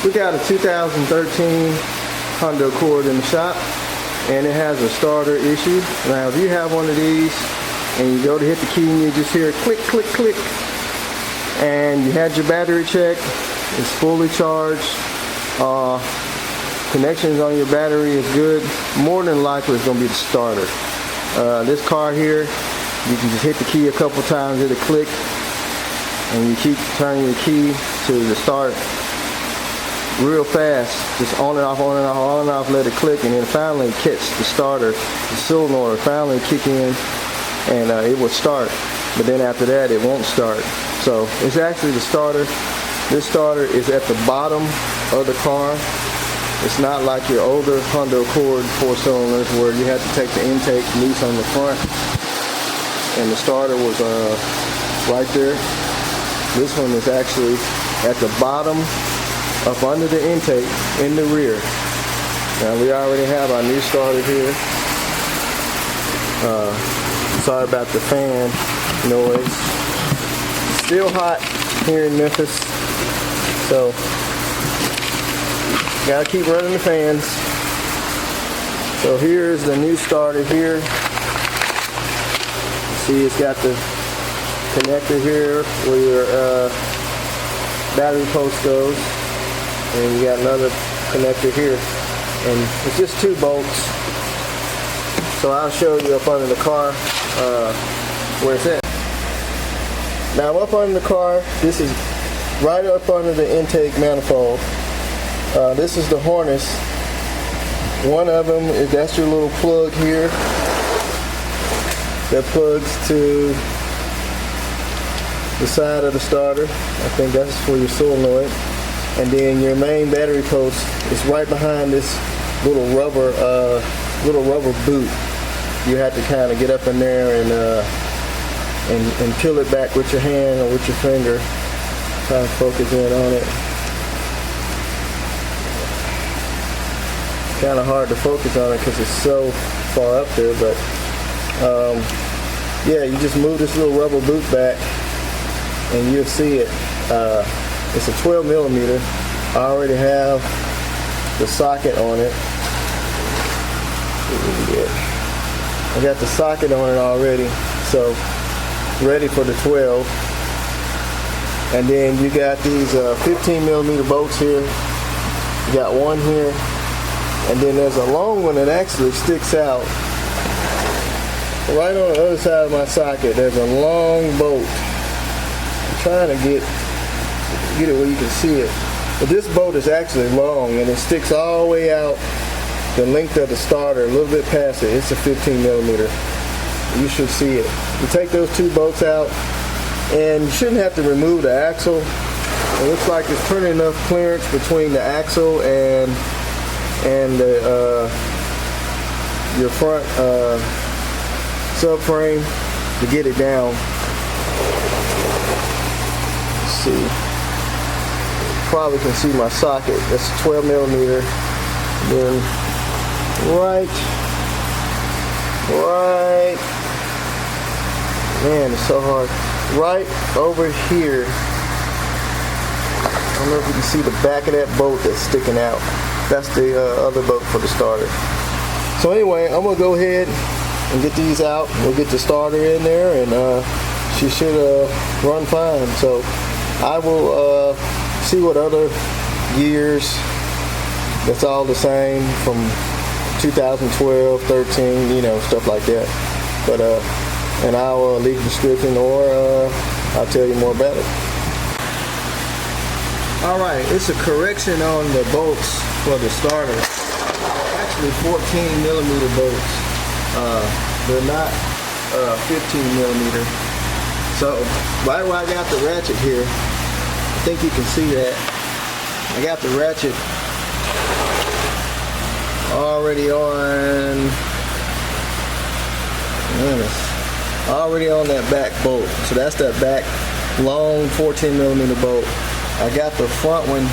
We got a 2013 Honda Accord in the shop, and it has a starter issue. Now, if you have one of these and you go to hit the key and you just hear click, click, click, and you had your battery checked, it's fully charged, connections on your battery is good, more than likely it's going to be the starter. This car here, you can just hit the key a couple times, it'll click, and you keep turning the key to the start real fast, just on and off, on and off, on and off, let it click, and then finally catch the starter, the solenoid finally kick in, and it will start. But then after that, it won't start. So it's actually the starter. This starter is at the bottom of the car. It's not like your older Honda Accord 4 cylinders where you had to take the intake loose on the front, and the starter was right there. This one is actually at the bottom, up under the intake in the rear. Now we already have our new starter here. Sorry about the fan noise. It's still hot here in Memphis, so gotta keep running the fans. So here's the new starter here. See, it's got the connector here where your battery post goes, and you got another connector here, and it's just 2 bolts. So I'll show you up under the car where it's at. Now up under the car, this is right up under the intake manifold. This is the harness. One of them is, that's your little plug here that plugs to the side of the starter. I think that's for your solenoid. And then your main battery post is right behind this little rubber boot. You have to kind of get up in there and peel it back with your hand or with your finger. Try to focus in on it. Kind of hard to focus on it because it's so far up there, but yeah, you just move this little rubber boot back and you'll see it. It's a 12 millimeter. I already have the socket on it. I got the socket on it already, so ready for the 12. And then you got these 15 millimeter bolts here. You got one here, and then there's a long one that actually sticks out right on the other side of my socket. There's a long bolt. I'm trying to get it where you can see it. But this bolt is actually long, and it sticks all the way out the length of the starter, a little bit past it. It's a 15 millimeter. You should see it. You take those 2 bolts out, and you shouldn't have to remove the axle. It looks like there's plenty enough clearance between the axle and your front subframe to get it down. Let's see. Probably can see my socket. That's a 12 millimeter. Then right, man, it's so hard. Right over here. I don't know if you can see the back of that bolt that's sticking out. That's the other bolt for the starter. So anyway, I'm gonna go ahead and get these out. We'll get the starter in there, and she should run fine. So I will see what other years that's all the same from 2012, 13, you know, stuff like that. But and I'll leave a description, or I'll tell you more about it. Alright, it's a correction on the bolts for the starter. Actually 14 millimeter bolts. They're not 15 millimeter. So right where I got the ratchet here, I think you can see that. I got the ratchet already on that back bolt. So that's that back long 14 millimeter bolt. I got the front one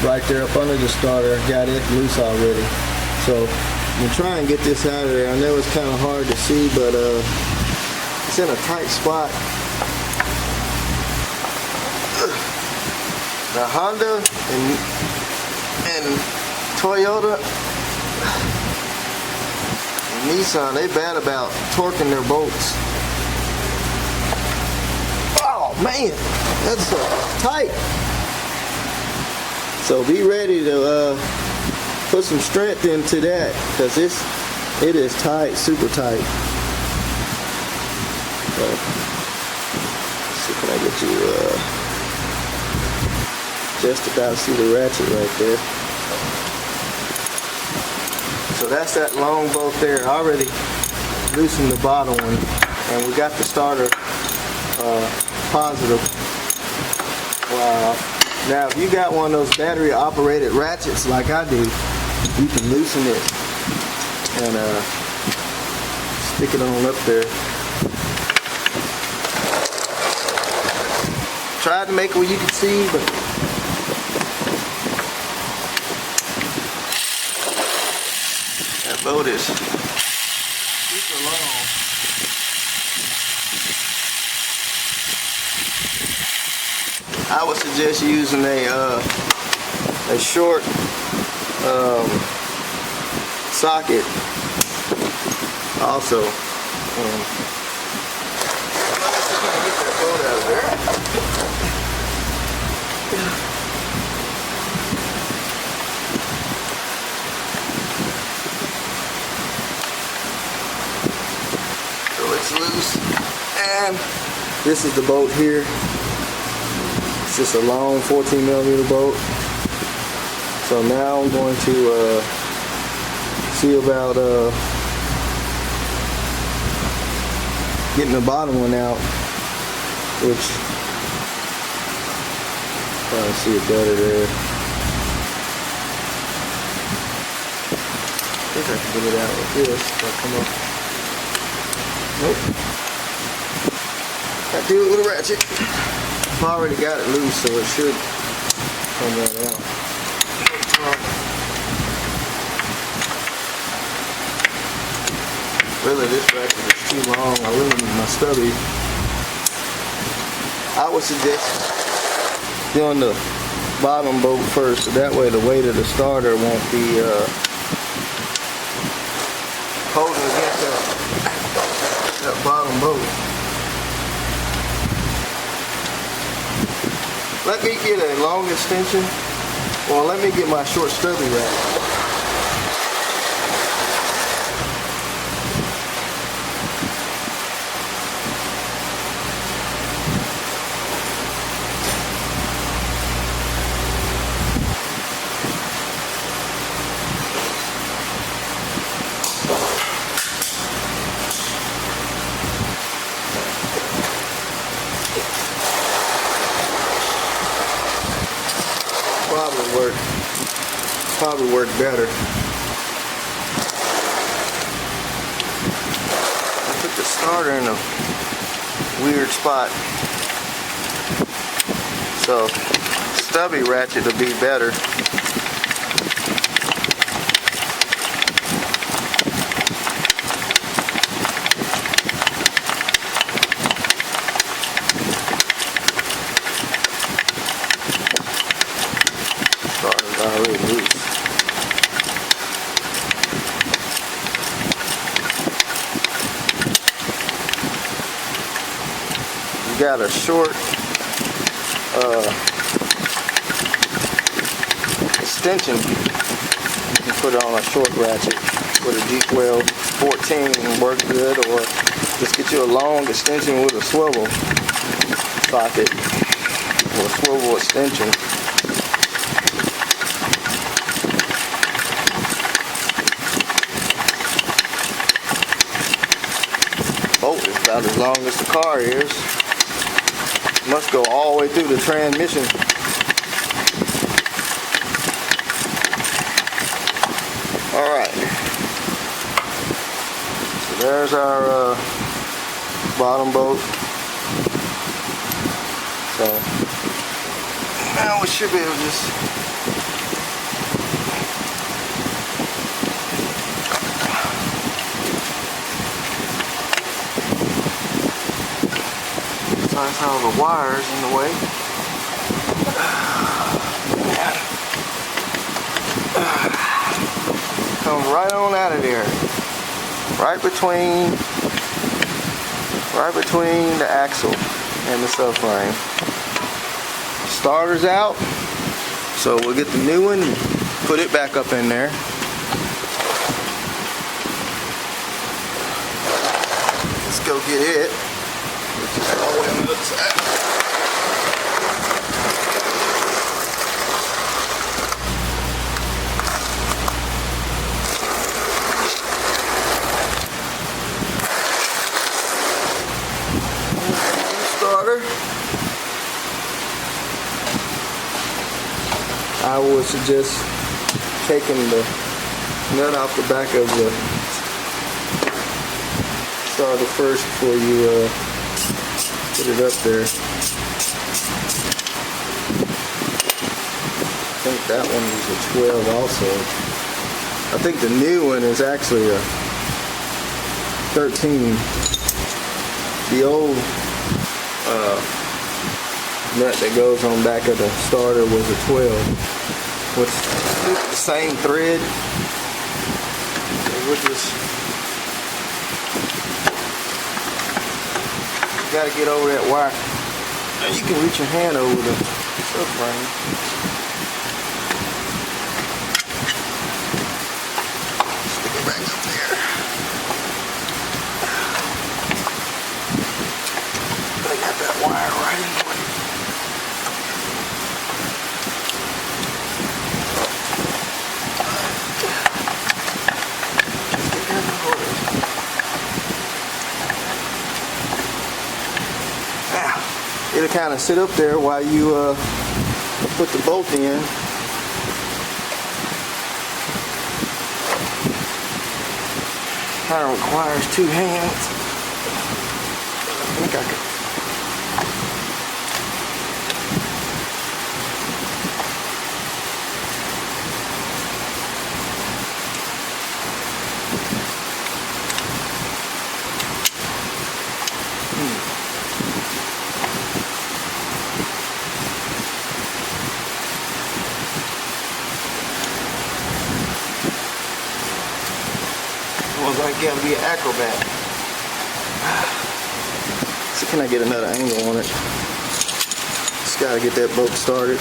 right there up under the starter. Got it loose already. So I'm gonna try and get this out of there. I know it's kind of hard to see, but it's in a tight spot. Now Honda and Toyota and Nissan, they bad about torquing their bolts. Oh man, that's tight. So be ready to put some strength into that, because it is tight, super tight. So, let's see, can I get you just about see the ratchet right there. So that's that long bolt there. I already loosened the bottom one, and we got the starter positive. Wow. Now if you got one of those battery operated ratchets like I do, you can loosen it and stick it on up there. Tried to make it where you can see, but that bolt is super long. I would suggest using a short socket also. Get that bolt out of there. So it's loose, and this is the bolt here. It's just a long 14mm bolt. So now I'm going to see about getting the bottom one out, which probably see it better there. I think I can get it out with this if I come up. Nope. Got to do it with a ratchet. I've already got it loose, so it should come right out. Really, this ratchet is too long. I really need my stubby. I would suggest doing the bottom bolt first, so that way the weight of the starter won't be holding against that bottom bolt. Let me get a long extension, or let me get my short stubby ratchet. Probably work better. I put the starter in a weird spot, so stubby ratchet will be better. Starter's already loose. Got a short extension. You can put it on a short ratchet with a G12-14 and work good, or just get you a long extension with a swivel socket or a swivel extension. Bolt is about as long as the car is. Must go all the way through the transmission. Alright. So there's our bottom bolt. So now we should be able to just all the wires in the way. right on out of there. Right between the axle and the subframe. Starter's out, so we'll get the new one and put it back up in there. Let's go get it. All the way on the other side. Starter. I would suggest taking the nut off the back of the starter first before you put it up there. I think that one was a 12 also. I think the new one is actually a 13. The old nut that goes on back of the starter was a 12 with the same thread. We'll just gotta get over that wire. Now you can reach your hand over the subframe. Stick it back up there. I got that wire right in the way. It'll kind of sit up there while you put the bolt in. Kind of requires 2 hands. I think I could. I gotta be an acrobat. So can I get another angle on it? Just gotta get that boat started.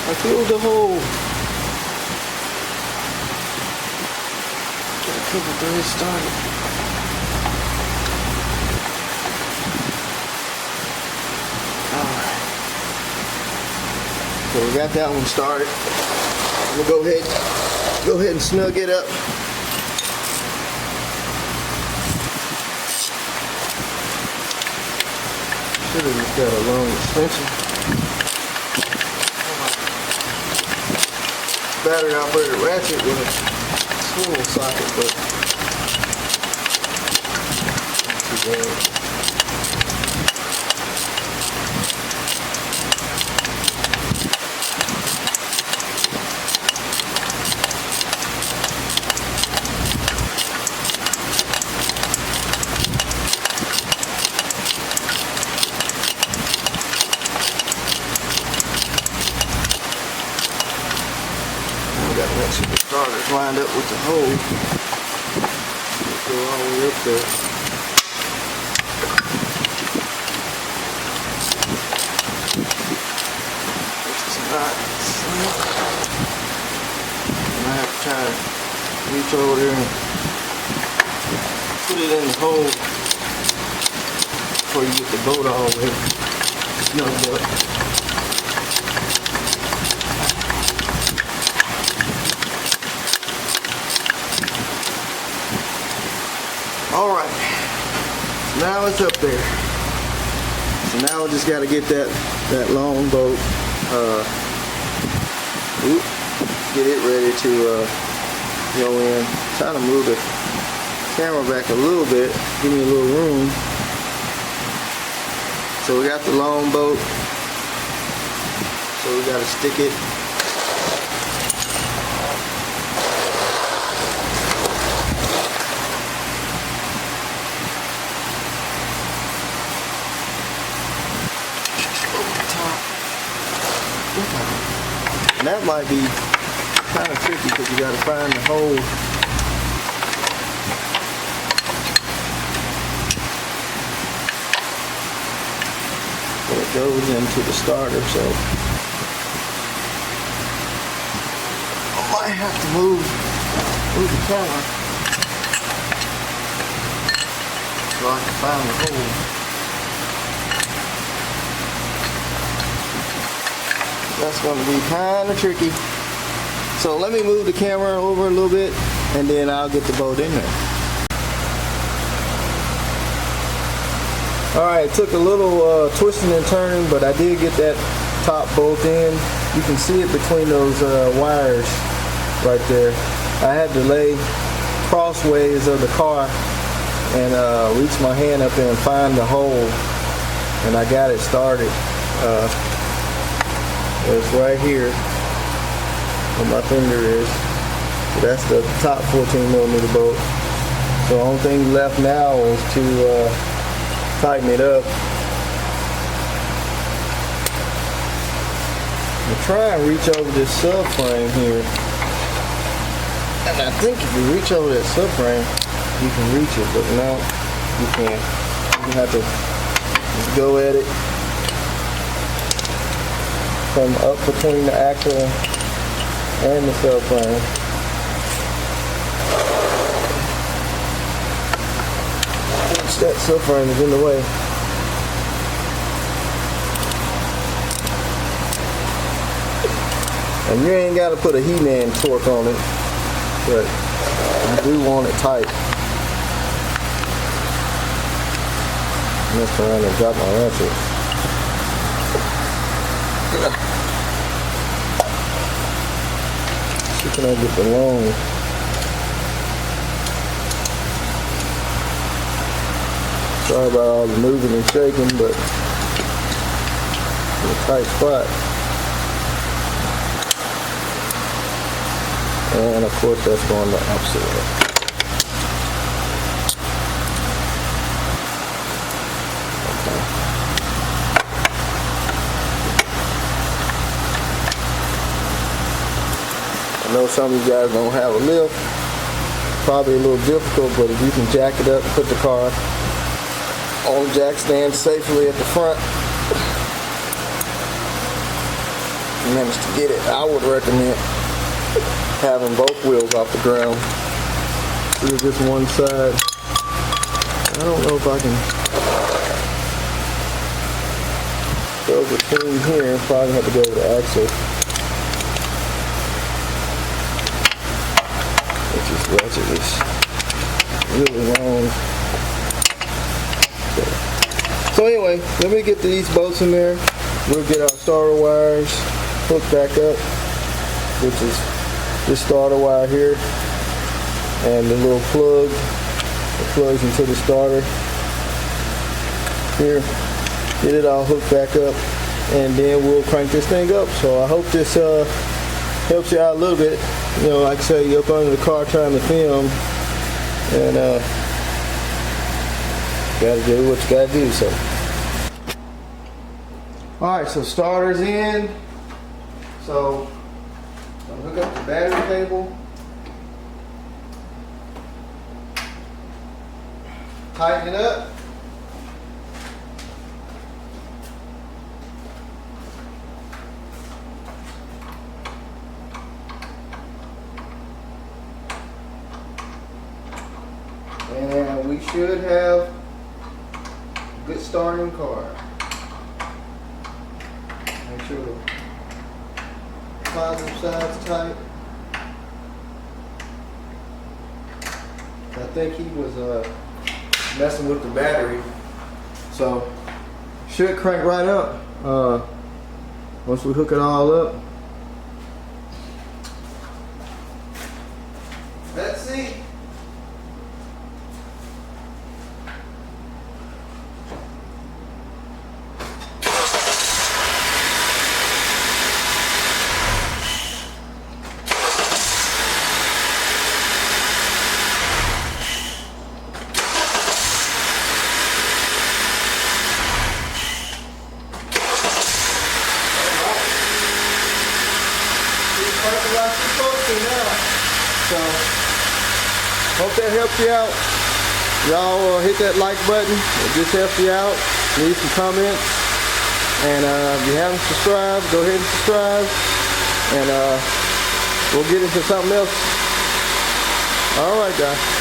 I filled the hole. Couple threads started. Alright. So we got that one started. We'll go ahead and snug it up. Should have just got a long extension. Battery operated ratchet with a swivel socket, but too bad. Got to make sure the starter's lined up with the hole. Go all the way up there. This is not snug. I have to try to reach over there and put it in the hole before you get the boat all the way snugged up. Alright, now it's up there. So now we just got to get that long boat, get it ready to go in. Try to move the camera back a little bit, give me a little room. So we got the long boat, so we got to stick it And that might be kind of tricky because you got to find the hole. It goes into the starter, so I might have to move the camera so I can find the hole. That's going to be kind of tricky. So let me move the camera over a little bit and then I'll get the bolt in there. Alright, it took a little twisting and turning, but I did get that top bolt in. You can see it between those wires right there. I had to lay crossways of the car and reach my hand up there and find the hole, and I got it started. It's right here where my finger is. So that's the top 14mm bolt. So the only thing left now is to tighten it up. I'm trying to reach over this subframe here. And I think if you reach over that subframe, you can reach it, but no, you can't. You have to just go at it from up between the axle and the subframe. That subframe is in the way. And you ain't got to put a He-Man torque on it, but I do want it tight. Mess around and drop my ratchet. See, can I get the long? Sorry about all the moving and shaking, but it's a tight spot. And of course that's going the opposite way. Okay. I know some of you guys don't have a lift. Probably a little difficult, but if you can jack it up, put the car on jack stand safely at the front, managed to get it. I would recommend having both wheels off the ground. This is just one side. I don't know if I can go between here. Probably have to go to the axle, which is ratchet is really long. So anyway, let me get these bolts in there. We'll get our starter wires hooked back up, which is this starter wire here, and the little plug that plugs into the starter here. Get it all hooked back up, and then we'll crank this thing up. So I hope this helps you out a little bit. You know, like I say, you're up under the car trying to film, and gotta do what you gotta do. So alright, so starter's in. So I'll hook up the battery cable, tighten it up, and we should have a good starting car. Make sure the positive side's tight. I think he was messing with the battery, so should crank right up once we hook it all up. Let's see. So, hope that helps you out. Y'all hit that like button. If this helps you out, leave some comments. And if you haven't subscribed, go ahead and subscribe. And we'll get into something else. All right, guys.